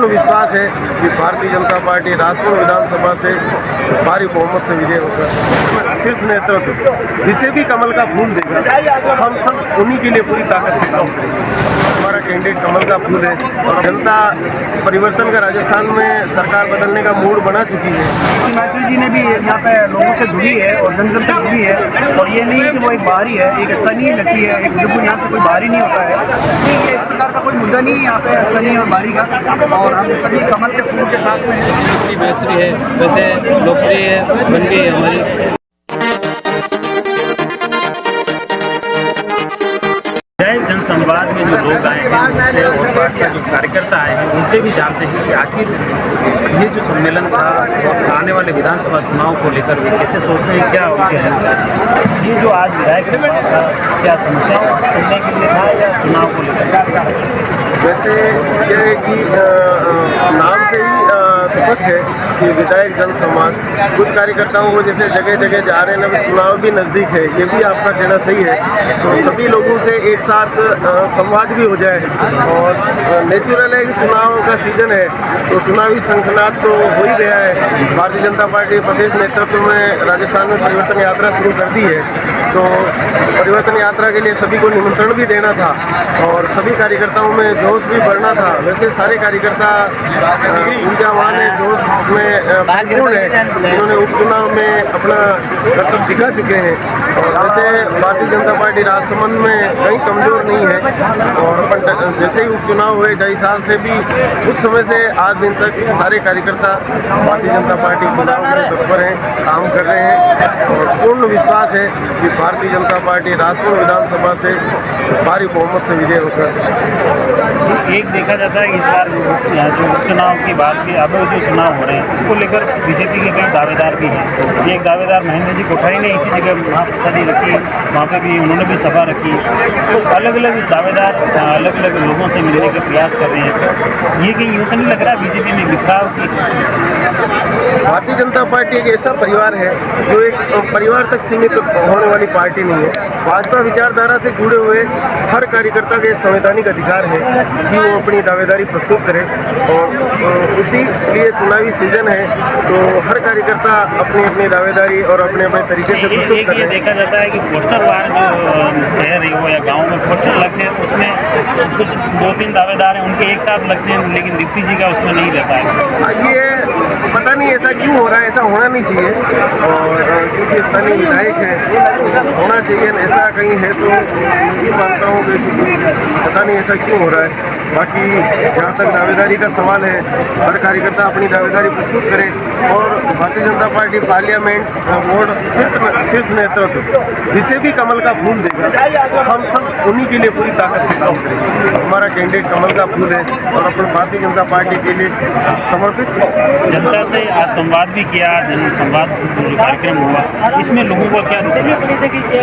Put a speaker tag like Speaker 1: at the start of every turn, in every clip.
Speaker 1: पूर्ण विश्वास है कि भारतीय जनता पार्टी राजस्थान विधानसभा से भारी बहुमत से विजय होकर शीर्ष नेतृत्व जिसे भी कमल का फूल देगा हम सब उन्हीं के लिए पूरी ताकत से काम करेंगे। हमारा कैंडिडेट कमल का फूल है और जनता परिवर्तन का राजस्थान में सरकार बदलने का मूड बना चुकी है।
Speaker 2: हिमाचल जी ने भी यहाँ पे लोगों से जुड़ी है और जन जन तक जुड़ी है और ये नहीं है कि वो एक बाहरी है, एक स्थानीय व्यक्ति है, एक बिल्कुल यहाँ से कोई बाहरी नहीं होता है। ये इस प्रकार का कोई मुद्दा नहीं है यहाँ पे स्थानीय और बाहरी का, और हम सभी कमल के फूल के साथ में हैं।
Speaker 3: बेहतरी है, वैसे लोकप्रिय बन गई है हमारी। जनसंवाद में जो लोग आए हैं उनसे और पार्टी के जो कार्यकर्ता आए हैं उनसे भी जानते हैं कि आखिर ये जो सम्मेलन था आने वाले विधानसभा चुनाव को लेकर वे कैसे सोचते हैं, क्या उनके हैं। ये जो आज विधायक सभा था क्या समस्याओं सुनने के लिए था या चुनाव को लेकर?
Speaker 1: वैसे यह है कि नाम से ही स्पष्ट है कि विधायक जनसंवाद कुछ कार्यकर्ताओं को जैसे जगह जगह जा रहे हैं ना, चुनाव भी नज़दीक है, ये भी आपका कहना सही है, तो सभी लोगों से एक साथ संवाद भी हो जाए। और नेचुरल है कि चुनाव का सीज़न है तो चुनावी संखनाद तो हो ही गया है। भारतीय जनता पार्टी प्रदेश नेतृत्व में राजस्थान में परिवर्तन यात्रा शुरू कर दी है, तो परिवर्तन यात्रा के लिए सभी को निमंत्रण भी देना था और सभी कार्यकर्ताओं में जोश भी बढ़ना था। वैसे सारे कार्यकर्ता ऊर्जावान है, जोश में भरपूर है, उन्होंने उपचुनाव में अपना कर्तव्य दिखा चुके हैं। और वैसे भारतीय जनता पार्टी राजसमंद में कहीं कमज़ोर नहीं है और जैसे ही उपचुनाव हुए 2.5 साल से भी उस समय से आज दिन तक सारे कार्यकर्ता भारतीय जनता पार्टी चुनाव में तत्पर हैं, काम कर रहे हैं और पूर्ण विश्वास है कि भारतीय जनता पार्टी राजस्थान विधानसभा से भारी बहुमत से विजय होकर।
Speaker 3: एक देखा जाता है कि इस बार जो उपचुनाव की बात की, अब जो चुनाव हो रहे हैं इसको लेकर बीजेपी के कई दावेदार भी हैं। एक दावेदार महेंद्र जी कोठारी ने इसी जगह महाप्रसादी रखी, वहाँ पे भी उन्होंने भी सभा रखी, तो अलग अलग दावेदार अलग अलग लोगों से मिलने के प्रयास कर रहे हैं। ये कहीं यूँ तो नहीं लग रहा बीजेपी में बिखराव की?
Speaker 1: भारतीय जनता पार्टी एक ऐसा परिवार है जो एक परिवार तक सीमित होने वाली पार्टी नहीं है। भाजपा विचारधारा से जुड़े हुए हर कार्यकर्ता के संवैधानिक अधिकार है कि वो अपनी दावेदारी प्रस्तुत करे और उसी लिए चुनावी सीजन है तो हर कार्यकर्ता अपनी अपनी दावेदारी और अपने अपने तरीके से प्रस्तुत कर रहे हैं।
Speaker 3: देखा जाता है कि पोस्टर वार जो शहर हो या गाँव में पोस्टर लगते हैं उसमें कुछ 2-3 दावेदार हैं, उनके एक साथ लगते हैं, लेकिन दीप्ति जी का उसमें नहीं रहता है।
Speaker 1: ये पता नहीं ऐसा क्यों हो रहा है, ऐसा होना नहीं चाहिए और क्योंकि स्थानीय विधायक है होना चाहिए, ऐसा कहीं है तो ये मानता हूँ कि पता नहीं ऐसा क्यों हो रहा है। बाकी जहाँ तक दावेदारी का सवाल है हर कार्यकर्ता अपनी दावेदारी प्रस्तुत करे और Bharatiya Janata party parliament board शीर्ष नेतृत्व जिसे भी कमल का फूल देगा हम सब उन्हीं के लिए पूरी ताकत से काम करेंगे। हमारा कैंडिडेट कमल का फूल है और अपने भारतीय जनता पार्टी के लिए समर्पित।
Speaker 3: जनता से आज संवाद भी किया, जन संवाद कार्यक्रम हुआ, इसमें लोगों को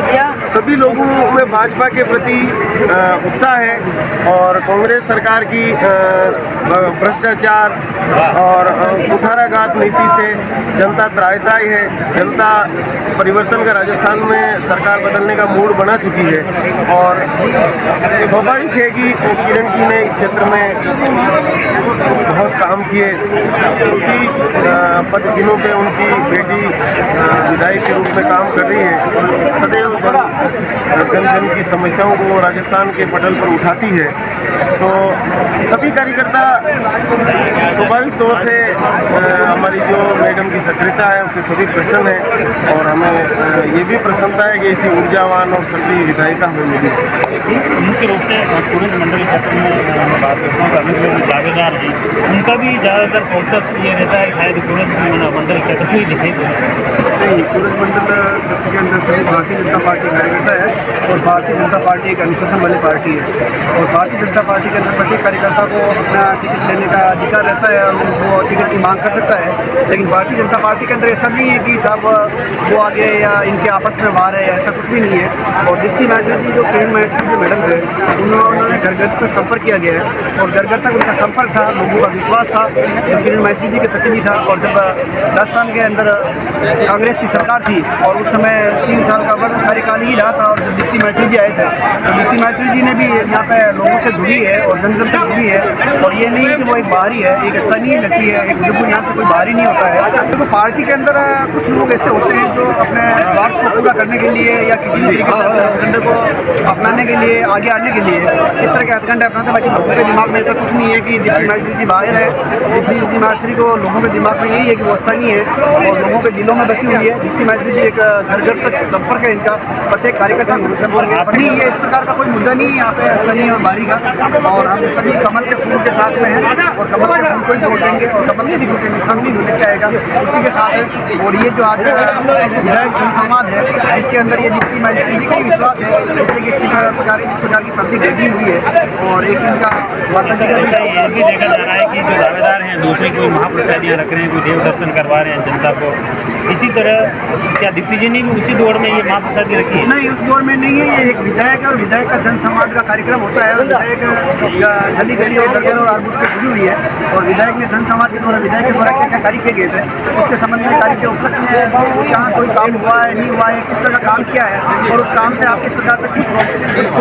Speaker 3: क्या
Speaker 1: सभी लोगों में भाजपा के प्रति उत्साह है और कांग्रेस सरकार की भ्रष्टाचार और कुठाराघात नीति से जनता त्राही है। जनता परिवर्तन का राजस्थान में सरकार बदलने का मूड बना चुकी है और स्वाभाविक है कि किरण जी ने इस क्षेत्र में बहुत काम किए, उसी पद चिन्हों पे उनकी बेटी विधायक के रूप में काम कर रही है, सदैव जन जन की समस्याओं को राजस्थान के पटल पर उठाती है। तो सभी कार्यकर्ता स्वाभाविक तौर से हमारी जो मैडम की सक्रियता है उससे सभी प्रसन्न है और हमें ये भी प्रसन्नता है कि ऐसी ऊर्जावान और सक्रिय विधायिका हमें मिली।
Speaker 3: मुख्य रूप से पूरे मंडल क्षेत्र में बात करता हूँ, अभी जो दावेदार हैं उनका भी ज़्यादातर फोकस ये रहता है शायद पूरे मंडल क्षेत्र में ही दिखाई दे रहा है।
Speaker 2: नहीं, पूरे मंडल क्षेत्र के अंदर सभी भारतीय जनता पार्टी कार्यकर्ता है और भारतीय जनता पार्टी एक अनुशासन वाली पार्टी है और भारतीय जनता पार्टी के अंदर प्रत्येक कार्यकर्ता को अपना टिकट लेने का अधिकार रहता है और वो टिकट की मांग कर सकता है। लेकिन भारतीय जनता पार्टी के अंदर ऐसा नहीं है कि साहब वो आगे या इनके आपस में वार है, ऐसा कुछ भी नहीं है। और दीप्ति माहेश्वरी जी, जो किरण माहेश्वरी जो मैडम थे, उन्होंने घर घर तक संपर्क किया गया है और घर घर तक उनका संपर्क था, लोगों का विश्वास था जो किरण माहेश्वरी जी के प्रति भी था। और जब राजस्थान के अंदर कांग्रेस की सरकार थी और उस समय 3 साल का वर्ग कार्यकाल ही रहा था, और जब दीप्ति माहेश्वरी जी आए थे तो दीप्ति माहेश्वरी जी ने भी यहाँ पे लोगों से जुड़ी है और जन जन तक जुड़ी है। और ये नहीं कि वो एक बाहरी है, एक स्थानीय लगती है, एक बिल्कुल यहाँ से कोई बाहरी नहीं होता है। तो पार्टी के अंदर कुछ लोग ऐसे होते हैं जो अपने स्वार्थ को पूरा करने के लिए या किसी भी तरीके से अपने हथकंडे को अपनाने के लिए, आगे आने के लिए इस तरह के हथकंडे अपनाते हैं। बाकी लोगों के दिमाग में ऐसा कुछ नहीं है कि दीप्ति माहेश्वरी जी बाहर है। दीप्ति माहेश्वरी को लोगों के दिमाग में यही है कि वो स्थानीय है और लोगों के दिलों में बसी हुई है। दीप्ति माहेश्वरी जी एक घर घर तक संपर्क है इनका, प्रत्येक कार्यकर्ता से संपर्क है। नहीं, ये इस प्रकार का कोई मुद्दा नहीं है यहाँ पे स्थानीय और बाहरी का। और हम सभी कमल के फूल के साथ में हैं और कमल के फूल को ही तोड़ देंगे और कमल के फूल के निशान भी लेके आएगा, उसी के साथ है। और ये जो आज विधायक जनसंवाद है, इसके अंदर ये दीप्ति माहेश्वरी जी का ही विश्वास है, जिससे कि इस प्रकार की पब्लिक रेडी हुई है। और एक इनका माता जी का
Speaker 3: ऐसा ये भी देखा जा रहा है कि जो दावेदार हैं दूसरे कोई महाप्रसादियाँ रख रहे हैं, कोई देव दर्शन करवा रहे हैं जनता को। इसी तरह क्या दीप्ति जी ने भी उसी दौड़ में ये महाप्रसादी रखी है?
Speaker 2: नहीं, उस दौर में नहीं है। ये एक विधायक और विधायक का जनसंवाद का कार्यक्रम होता है और विधायक गली गली और घर घर और आर बूथ पे जुड़ी हुई है। और विधायक ने जनसंवाद के द्वारा विधायक के द्वारा क्या क्या कार्य किए गए थे उसके संबंध में कार्य के उपलक्ष्य में जहाँ कोई काम हुआ है, नहीं हुआ है, किस तरह का काम किया है और उस काम से आप किस प्रकार से खुश हो,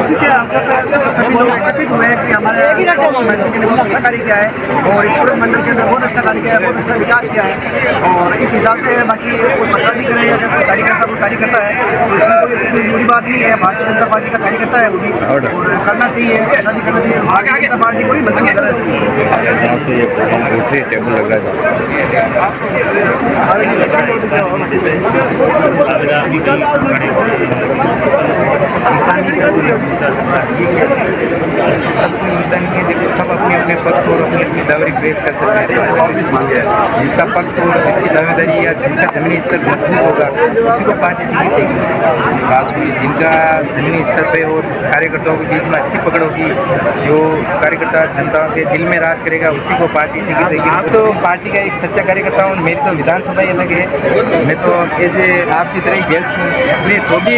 Speaker 2: उसी के अवसर पर सभी लोग एकत्रित हुए हैं कि हमारे माहेश्वरी जी ने बहुत अच्छा कार्य किया है और इस पूरे मंडल के अंदर बहुत अच्छा कार्य किया है, बहुत अच्छा विकास किया है। और इस हिसाब से बाकी कोई प्रसादी करे या अगर कोई कार्यकर्ता है तो इसमें कोई ऐसी कोई बुरी बात नहीं है। भारतीय जनता पार्टी का कार्यकर्ता है वो भी, और करना चाहिए, प्रसादी करना चाहिए। भारतीय जनता पार्टी को ही मजबूत करना चाहिए।
Speaker 4: यहाँ से दूसरी टेबल लग रहा
Speaker 5: सबको निवेदन है, देखो सब अपने अपने पक्ष और अपनी अपनी दावेदारी पेश कर सकते हैं। जिसका पक्ष और जिसकी दावेदारी या जिसका जमीनी स्तर मजबूत होगा उसी को पार्टी टिकट देगी। खास जिनका जमीनी स्तर पे और कार्यकर्ताओं के बीच में अच्छी पकड़ होगी, जो कार्यकर्ता जनता के दिल में राज करेगा उसी को पार्टी टिकट देगी। आप तो पार्टी का एक सच्चा कार्यकर्ता हूँ, मेरी तो विधानसभा ही अलग है, मैं तो एज ए आपकी तरह ही गेस्ट हूँ।
Speaker 3: नहीं तो भी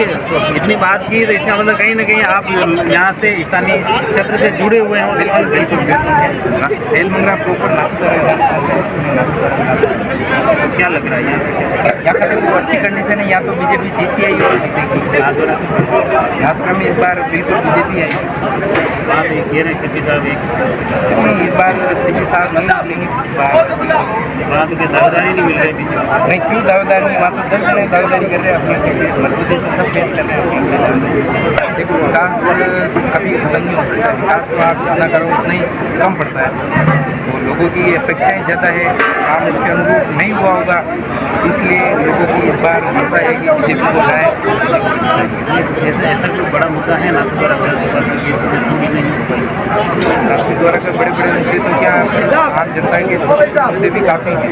Speaker 3: इतनी बात की तो इसका मतलब कहीं ना कहीं आप यहाँ से स्थानीय क्षेत्र से जुड़े हुए हैं।
Speaker 5: रेल मंगरा प्रॉपर
Speaker 3: क्या लग रहा है
Speaker 5: यहाँ का तो अच्छी कंडीशन है, या तो बीजेपी जीतती है या जीतेगी। यात्रा में इस बार बिल्कुल बीजेपी आई।
Speaker 3: आप ये रहे सिटी साहब
Speaker 5: नहीं, इस बार सिटी साहब नहीं मिलेंगे।
Speaker 3: बात के दावेदारी नहीं मिल रही बीजेपी।
Speaker 5: नहीं, क्यों दावेदारी नहीं, वहाँ तो 10 जने दावेदारी कर रहे हैं अपने मध्य प्रदेश में, सब पेश कर रहे हैं। देखो विकास कभी खत्म नहीं हो सकता, विकास तो आप जितना करो उतना ही कम पड़ता है। तो लोगों की अपेक्षाएं ज़्यादा है, काम उसके अनुरूप नहीं हुआ होगा, इसलिए लोगों की इस बार आशा है कि बीजेपी को लाए।
Speaker 3: ऐसा कोई बड़ा मुद्दा है ना आपके
Speaker 5: द्वारा का बड़े बड़े मुद्दे तो क्या आम जनता के मुद्दे भी काफ़ी हैं।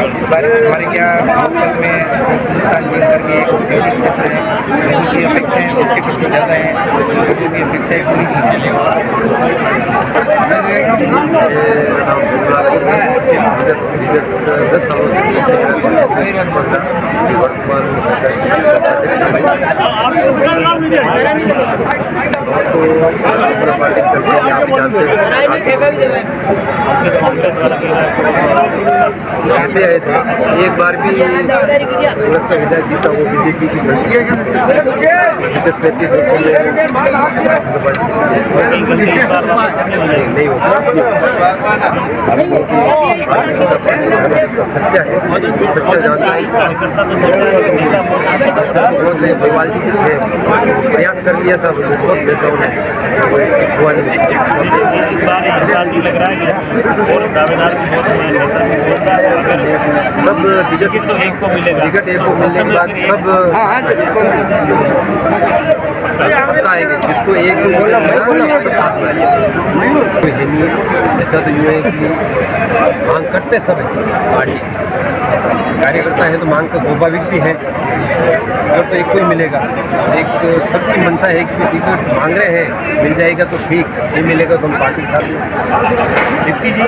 Speaker 5: इस बार हमारे क्या लोकल में हिंदुस्तान जी करके एक विकसित क्षेत्र है, लोगों की अपेक्षाएं उसके प्रति ज़्यादा हैं, लोगों की अपेक्षाएं पूरी नहीं
Speaker 4: जानते आए थे। एक बार भी कांग्रेस का विधायक जीता वो बीजेपी की नहीं होगा। सच्चा है, सच्चा जानता है, भोपाल जी थे, प्रयास कर लिया था, बहुत नेताओं ने
Speaker 3: लग रहा है और दावेदार
Speaker 4: सब टिकट
Speaker 3: तो एक को मिलेगा,
Speaker 4: टिकट एक को मिलने के बाद सब पक्का है कि जिसको एक को बोला ऐसा तो यूँ है कि मांग करते सब है पार्टी कार्यकर्ता है तो मांग तो स्वाभाविक भी है, अगर तो एक को ही मिलेगा। एक सबकी मंशा है कि टिकट मांग रहे हैं, मिल जाएगा तो ठीक, नहीं मिलेगा तो हम पार्टी के साथ में।
Speaker 3: दीप्ति जी,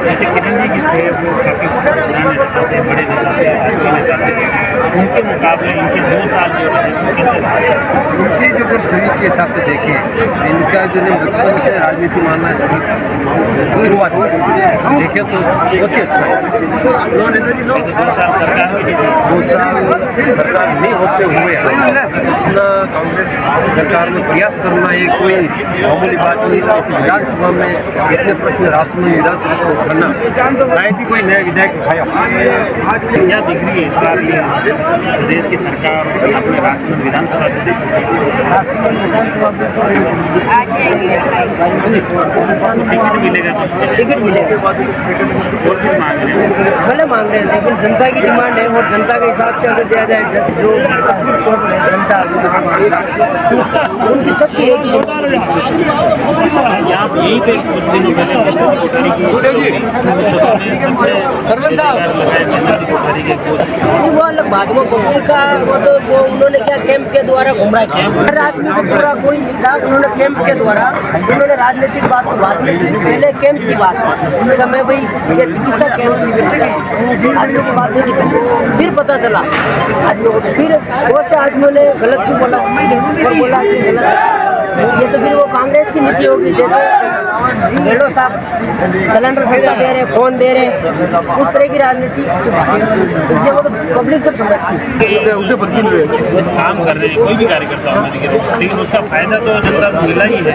Speaker 3: जैसे किरण जी की थे वो काफ़ी पुराने नेता थे, बड़े नेता थे, अच्छे नेता थे, उनके मुकाबले इनके 2 साल जो रहे वो कैसे रहे?
Speaker 4: उनकी जो अगर छवि के हिसाब से देखें, इनका जो ने बचपन से राजनीति मानना शुरुआत देखें तो बहुत ही अच्छा है।
Speaker 3: 2 साल सरकार में भी थे।
Speaker 4: 2 साल सरकार नहीं होते हुए अपना कांग्रेस सरकार में प्रयास करना ये कोई मामूली बात नहीं है। इस विधानसभा में इतने प्रश्न राष्ट्र में विधानसभा को करना शायद ही कोई नया विधायक उठाया।
Speaker 3: क्या दिख रही है इस बार ये प्रदेश की सरकार अपने राष्ट्रमंडल विधानसभा टिकट मिलेगा?
Speaker 6: टिकट मिलेगा,
Speaker 3: और भी मांग रहे हैं।
Speaker 6: भले मांग रहे हैं, लेकिन जनता की डिमांड है और जनता के हिसाब से अगर दिया जाए जो जनता उनकी सबकी एक ही
Speaker 3: यहाँ यहीं पे कुछ दिनों पहले कोठारी की
Speaker 6: वो अलग बात, वो कंपनी का वो उन्होंने क्या कैंप के द्वारा घुमरा किया, हर आदमी को पूरा कोई नहीं था। उन्होंने कैंप के द्वारा उन्होंने राजनीतिक बात को बात नहीं की, पहले कैंप की बात की मैं भाई ये चिकित्सा कैंप शिविर आदमी की बात नहीं की। फिर पता चला आदमियों को, फिर बहुत से आदमियों ने गलत भी बोला और बोला कि गलत ये तो फिर वो कांग्रेस की नीति होगी। जैसे गहलोत साहब सिलेंडर सस्ता दे रहे, फोन दे रहे, उस तरह की राजनीति इसलिए वो तो पब्लिक सब समझती है।
Speaker 3: वो काम कर रहे हैं, कोई भी कार्यकर्ता होने के, लेकिन उसका फायदा तो जनता को मिला ही है।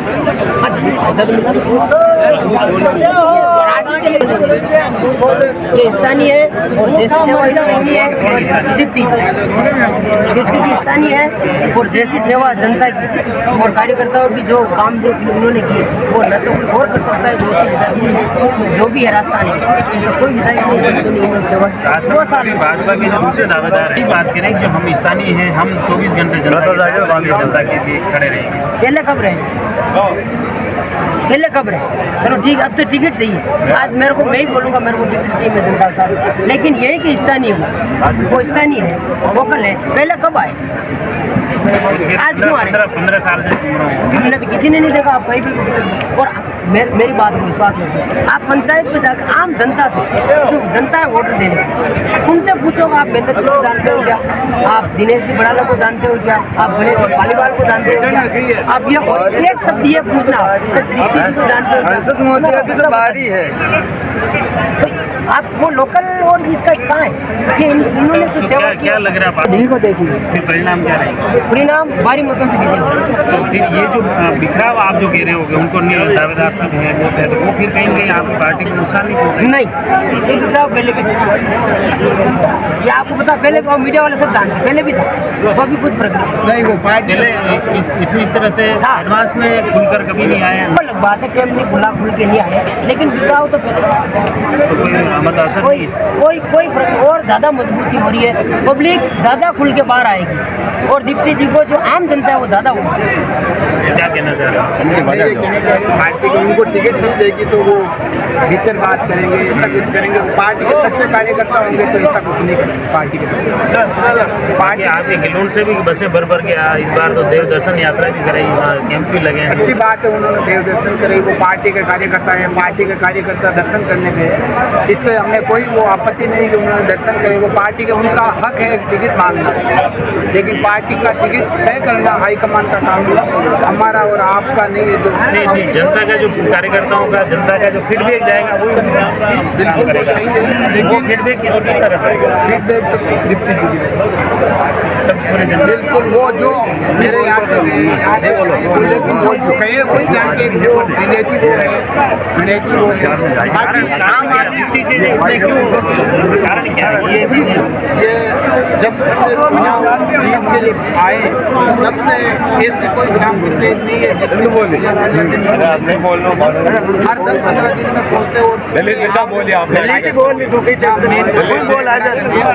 Speaker 6: ये स्थानीय है और जैसी सेवा इन्होंने है, दीप्ति की स्थानीय है और जैसी सेवा जनता की और कार्यकर्ताओं की जो काम जो उन्होंने किए वो न तो कोई और कर सकता है। दूसरी विधायक जो भी है राजस्थान में ऐसा कोई विधायक नहीं सेवा 2 साल में।
Speaker 3: भाजपा के जो दूसरे दावेदार हैं बात करें जो हम स्थानीय हैं, हम 24 घंटे जनता के लिए खड़े रहेंगे।
Speaker 6: पहले कब रहे चलो ठीक, अब तो टिकट चाहिए। आज मेरे को मैं ही बोलूँगा मेरे को टिकट चाहिए, मैं जनता के साथ, लेकिन यही कि स्थानीय वो स्थानीय है, वोकल है। पहले कब आए, आज क्यों आ रहे?
Speaker 3: 15 साल से
Speaker 6: हमने तो किसी ने नहीं देखा, आप कहीं भी। और मेरी बात को विश्वास रखो, आप पंचायत में जाकर आम जनता से जो जनता है वोटर देने उनसे पूछोगे, आप बेहतर को जानते हो क्या, आप दिनेश जी बड़ाला को जानते हो क्या, आप गणेश पालीवाल को जानते हो क्या, आप ये एक शब्द ये पूछना दीप्ति जी को जानते हो क्या?
Speaker 4: अभी तो बाहरी है।
Speaker 6: आप वो लोकल और इसका कहाँ है? ये इन्होंने तो सेवा की।
Speaker 3: क्या लग रहा है
Speaker 6: दिल्ली को देखिए,
Speaker 3: फिर परिणाम क्या रहेगा?
Speaker 6: परिणाम भारी मतों से जीतेंगे।
Speaker 3: तो फिर ये जो बिखराव आप जो कह रहे होगे उनको दावेदार सब हैं वो है, तो वो फिर कहीं कहीं आपकी पार्टी को नुकसान नहीं पहुँचे?
Speaker 6: नहीं, एक बिखराव पहले भी था, ये आपको पता, पहले मीडिया वाले सब जानते, पहले भी था, वो भी कुछ फर्क नहीं।
Speaker 3: वो पार्टी पहले इस तरह से एडवांस में खुलकर कभी नहीं आए हैं।
Speaker 6: वो अलग बात है कि हमने खुल के नहीं आए, लेकिन बिखराव तो पहले था।
Speaker 3: तो कोई मतलब असर नहीं है?
Speaker 6: कोई और ज़्यादा मजबूती हो रही है, पब्लिक ज़्यादा खुल के बाहर आएगी और दीप्ति जी को जो आम जनता है वो ज़्यादा होगी।
Speaker 3: क्या कहना चाह रहे हैं?
Speaker 2: पार्टी को उनको टिकट नहीं देगी तो वो भीतर बात करेंगे, ऐसा कुछ करेंगे। पार्टी के सच्चे कार्यकर्ता होंगे तो ऐसा कुछ नहीं करेंगे पार्टी के साथ।
Speaker 3: पार्टी आपके गिलोन से भी बसें भर के इस बार तो देव दर्शन यात्रा भी कराई, वहाँ कैंप भी लगे हैं।
Speaker 2: अच्छी बात है, उन्होंने देव दर्शन करे, वो पार्टी के कार्यकर्ता है, पार्टी के कार्यकर्ता दर्शन करने गए, इससे हमें कोई वो आपत्ति नहीं कि उन्होंने दर्शन करे। वो पार्टी का उनका हक है टिकट मांगना, लेकिन पार्टी का टिकट तय करना हाईकमान का काम है, हमारा और आपका नहीं है।
Speaker 3: नहीं, जनता का जो कार्यकर्ताओं का जनता का जो फीडबैक जाएगा वो
Speaker 2: बिल्कुल सही है, लेकिन
Speaker 3: फीडबैक किस तरह रहेगा?
Speaker 2: फीडबैक तो दीप्ति जी की
Speaker 3: सब पूरे जनता
Speaker 2: बिल्कुल वो जो मेरे यहाँ से लेकिन जो कहे वही जान के विनय जी वो है, विनय जी वो है। बाकी आम आदमी
Speaker 3: से क्यों कारण क्या है ये चीज़ें?
Speaker 2: ये जब से चुनाव जीत के लिए आए तब से ऐसी कोई ग्राम पंचायत नहीं है जिसमें हर 10-15 दिन में पहुँचते और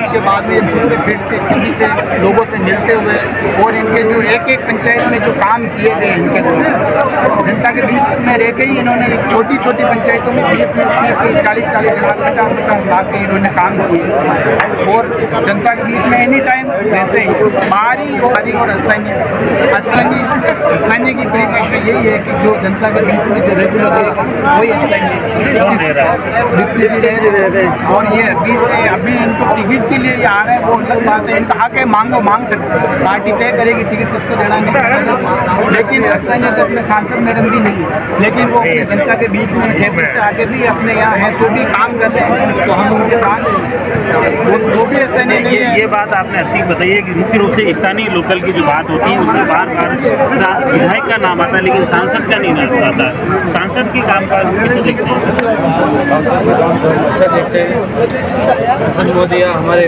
Speaker 2: उसके बाद में पूरे फील्ड से सीधी से लोगों लोगों से मिलते हुए और इनके जो एक एक पंचायत में जो काम किए गए इनके द्वारा जनता के बीच में रह के ही इन्होंने छोटी छोटी पंचायतों में 20-30 40 लाख 50 लाख के इन्होंने काम किए और जनता के बीच में एनी टाइम रहते हैं। बाहरी और स्थानीय की परिभाषा यही है कि जो जनता के बीच में जो रेगुलर है वही स्थानीय। और ये अभी इनको टिकट के लिए आ रहे हैं वो अलग बात है, इनका हक है, मांग सकते हैं, पार्टी तय करेगी टिकट किसको देना नहीं देना। लेकिन स्थानीय तो अपने सांसद मैडम भी नहीं है, लेकिन वो अपने जनता के बीच में जयपुर से आगे भी अपने यहाँ हैं तो भी काम कर रहे हैं, तो हम उनके साथ हैं। वो भी स्थानीय नहीं है।
Speaker 3: ये बात आपने अच्छी बताई है कि मुख्य रूप से स्थानीय लोकल की जो बात होती है उसमें बार विधायक का नाम आता है लेकिन सांसद का नहीं नाम आता है। सांसद की कामकाज कैसे देखते हैं?
Speaker 4: अच्छा देखते हैं। सांसद मोदिया हमारे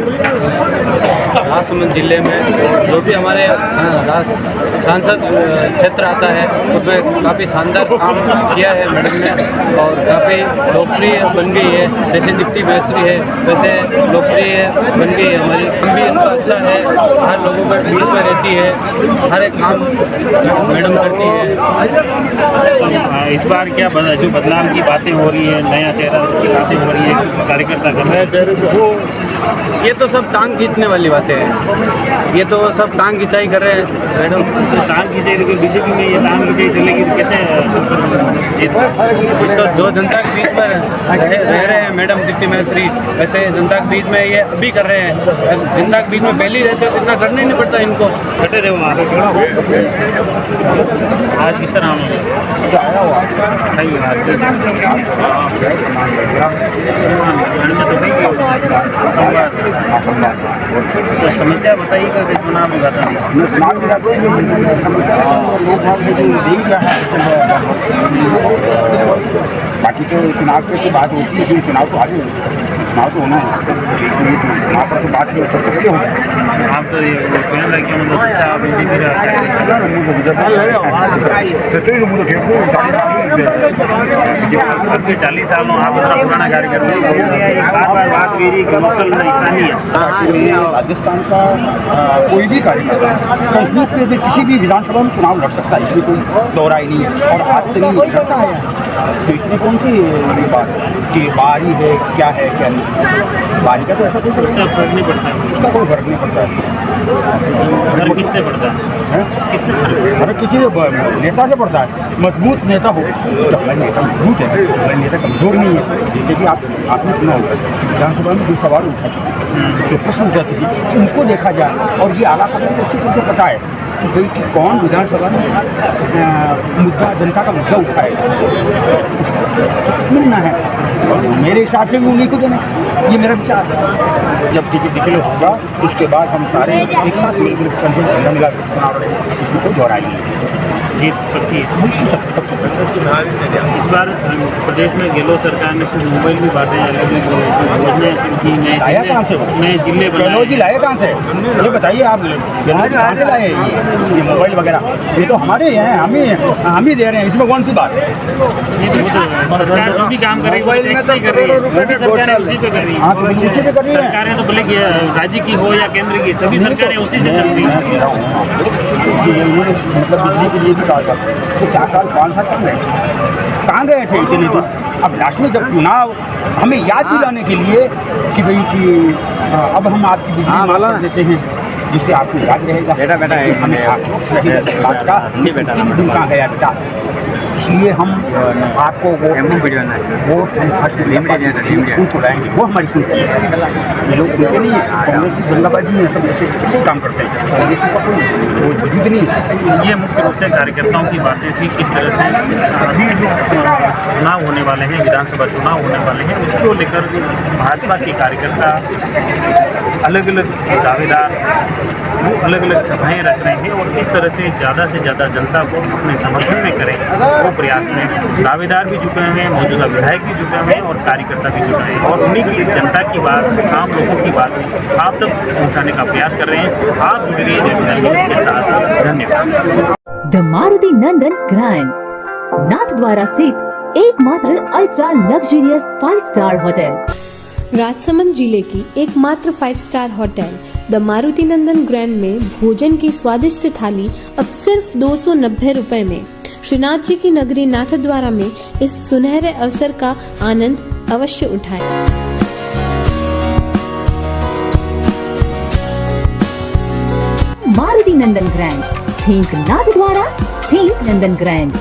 Speaker 4: राजसमंद जिले में जो भी हमारे सांसद क्षेत्र आता है उसमें काफ़ी शानदार काम किया है मैडम ने और काफ़ी लोकप्रिय बन गई है। जैसे दीप्ति महेश्वरी है वैसे लोकप्रिय बन गई है हमारी। काम भी इनका अच्छा है, हर लोगों के बीच में रहती है, हर एक काम मैडम करती है।
Speaker 3: इस बार क्या जो बदलाव की बातें हो रही है, नया चेहरा की बातें हो रही है, कुछ कार्यकर्ता कर रहे हैं,
Speaker 4: ये तो सब टांग खींचने वाली बातें हैं, ये तो सब टांग खिंचाई कर रहे हैं मैडम।
Speaker 3: टांग खींचाई लेकिन बीजेपी में ये टांग खींचाई चलेगी तो कैसे
Speaker 4: तो जो जनता के बीच में रह रहे हैं मैडम दीप्ति महेश्वरी वैसे जनता के बीच में ये अभी कर रहे हैं। जनता के बीच में पहले ही रहते तो इतना करना ही नहीं पड़ता इनको।
Speaker 3: खटे रहे वहाँ आज किस तरह तो समस्या बताइएगा कि चुनाव में बता
Speaker 2: बाकी तो चुनाव की बात होती है, चुनाव तो आगे चुनाव तो होना है, चुनाव पर तो बात नहीं हो सकती है।
Speaker 3: आप तो ये कहने लगे कि मतलब अच्छा आप इसी तरह 40 सालों आप इतना पुराना कार्य करते हैं, बार बात हुई रही कि लोकल स्थानीय
Speaker 2: राजस्थान का कोई भी कार्यकर्ता कहीं पे भी किसी भी विधानसभा में चुनाव लड़ सकता है, इसमें कोई दौरा ही नहीं है। और आज से नहीं लड़ता है तो इसमें कौन सी बात कि बारी है क्या है क्या नहीं, बारी का तो ऐसा कोई
Speaker 3: फर्क नहीं पड़ता है,
Speaker 2: उसका कोई फर्क नहीं पड़ता है।
Speaker 3: फर्क किससे पड़ता है? किससे
Speaker 2: फर्क किसी नेता से पड़ता है। मजबूत नेता हो तो हमारे नेता मजबूत है, हमारे नेता कमजोर नहीं है। जैसे कि आपने सुना होगा विधानसभा में जो सवाल उठा जो प्रश्न उठाते थे उनको देखा जाए और ये आला कमान को अच्छी तरह से पता है कि भाई कि कौन विधानसभा में मुद्दा जनता का मुद्दा उठाएगा उसको मिलना है। और मेरे हिसाब से भी उन्हीं को देना, ये मेरा विचार है। जब टिकट डिक्लेयर होगा उसके बाद हम सारे एक साथ मिलकर कंसेंट मिला चुनाव लड़ेंगे, इसमें कोई दोहराई नहीं।
Speaker 3: जीत पक्की है। इस बार प्रदेश में गहलोत सरकार ने कुछ मोबाइल भी बांटे, योजनाएं शुरू की, नए जिले
Speaker 2: गहलोत जी लाए कहाँ से ये बताइए आप, कहाँ से लाए ये मोबाइल वगैरह? ये तो हमारे ही हैं, हम ही दे रहे हैं, इसमें कौन सी बात है?
Speaker 3: सरकार जो भी काम कर रही है टैक्स नहीं कर रही है, मोदी सरकार उसी पे कर रही है।
Speaker 2: हाँ तो उसी पे कर रही है।
Speaker 3: सरकारें तो भले राज्य की हो या केंद्र की, सभी सरकारें उसी से चल रही है।
Speaker 2: मतलब बिजली के लिए भी कहा था तो 4 साल 5 साल कम गए, कहाँ गए थे इतने दिन? अब लास्ट में जब चुनाव हमें याद दिलाने के लिए कि भाई कि अब हम आपकी बिजली माफ कर देते हैं जिससे आपको याद रहेगा बेटा हमें बात का दिन कहाँ गया बेटा, इसलिए हम आपको वोट हम खर्च उड़ाएंगे, वो हमारी सुनते हैं। ये लोग सुनते नहीं है, कांग्रेस गंगाबाजी है, सब ऐसे काम करते हैं, कांग्रेस का कोई वजूद नहीं है।
Speaker 3: ये मुख्य रूप से कार्यकर्ताओं की बातें थी, किस तरह से अभी जो चुनाव होने वाले हैं, विधानसभा चुनाव होने वाले हैं, उसको लेकर भाजपा के कार्यकर्ता अलग अलग दावेदार वो अलग अलग सभाएं रख रहे हैं और किस तरह से ज़्यादा जनता को अपने समर्थन में करें वो प्रयास में दावेदार भी जुटे हैं, मौजूदा विधायक भी जुटे हैं और कार्यकर्ता भी जुटे हैं और उन्हीं की जनता की बात, आम लोगों की बात आप तक पहुंचाने का प्रयास कर रहे हैं। आप जुड़े रहिए जय न्यूज़ के साथ। धन्यवाद।
Speaker 7: The Maruti Nandan grand Nathdwara स्थित एकमात्र ultra luxurious 5 star hotel Rajsamand जिले की एकमात्र 5 star hotel the Maruti Nandan grand में भोजन की स्वादिष्ट थाली अब सिर्फ 290 रुपए में। श्रीनाथ जी की नगरी नाथद्वारा में इस सुनहरे अवसर का आनंद अवश्य उठाएं।
Speaker 8: मारुति नंदन ग्रैंड, थिंक नाथद्वारा, थिंक नंदन ग्रैंड।